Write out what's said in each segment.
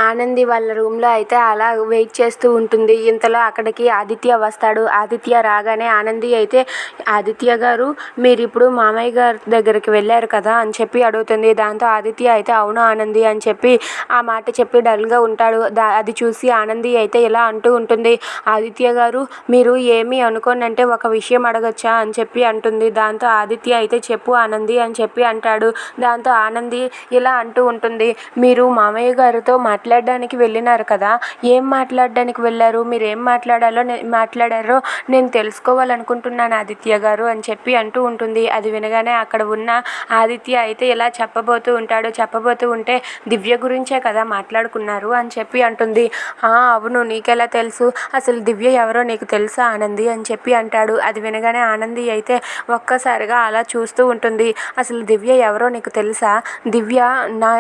ఆనంది వాళ్ళ రూమ్లో అయితే అలా వెయిట్ చేస్తూ ఉంటుంది. ఇంతలో అక్కడికి ఆదిత్య వస్తాడు. ఆదిత్య రాగానే ఆనంది అయితే ఆదిత్య గారు మీరిప్పుడు మామయ్య గారి దగ్గరికి వెళ్ళారు కదా అని చెప్పి అడుగుతుంది. దాంతో ఆదిత్య అయితే అవును ఆనంది అని చెప్పి ఆ మాట చెప్పి డల్గా ఉంటాడు. అది చూసి ఆనంది అయితే ఇలా అంటూ ఉంటుంది, ఆదిత్య గారు మీరు ఏమీ అనుకోనంటే ఒక విషయం అడగచ్చా అని చెప్పి అంటుంది. దాంతో ఆదిత్య అయితే చెప్పు ఆనంది అని చెప్పి అంటాడు. దాంతో ఆనంది ఇలా అంటూ ఉంటుంది, మీరు మామయ్య గారితో మాట్లాడడానికి వెళ్ళినారు కదా, ఏం మాట్లాడడానికి వెళ్ళారు, మీరు ఏం మాట్లాడారో నేను తెలుసుకోవాలనుకుంటున్నాను ఆదిత్య గారు అని చెప్పి అంటూ ఉంటుంది. అది వినగానే అక్కడ ఉన్న ఆదిత్య అయితే ఇలా చెప్పబోతూ ఉంటే దివ్య గురించే కదా మాట్లాడుకున్నారు అని చెప్పి అంటుంది. అవును నీకెలా తెలుసు, అసలు దివ్య ఎవరో నీకు తెలుసా ఆనంది అని చెప్పి అంటాడు. అది వినగానే ఆనంది అయితే ఒక్కసారిగా అలా చూస్తూ ఉంటుంది. అసలు దివ్య ఎవరో నీకు తెలుసా, దివ్య నా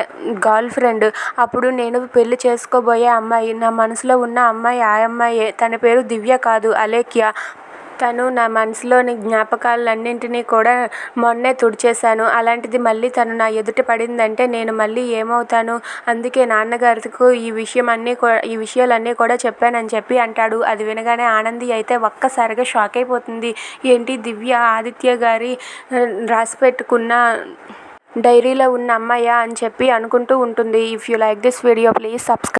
గర్ల్ ఫ్రెండ్, అప్పుడు నేను పెళ్లి చేసుకోబోయే అమ్మాయి, నా మనసులో ఉన్న అమ్మాయి ఆ అమ్మాయే, తన పేరు దివ్య కాదు అలేఖ్య. తను నా మనసులోని జ్ఞాపకాలన్నింటినీ కూడా మొన్నే తుడిచేశాను. అలాంటిది మళ్ళీ తను నా ఎదుట పడిందంటే నేను మళ్ళీ ఏమవుతాను, అందుకే నాన్నగారికి ఈ విషయాలన్నీ కూడా చెప్పానని చెప్పి అంటాడు. అది వినగానే ఆనంది అయితే ఒక్కసారిగా షాక్ అయిపోతుంది. ఏంటి దివ్య ఆదిత్య గారి రాసి పెట్టుకున్న డైరీలో ఉన్న అమ్మాయా అని చెప్పి అనుకుంటూ ఉంటుంది. If you like this video please subscribe.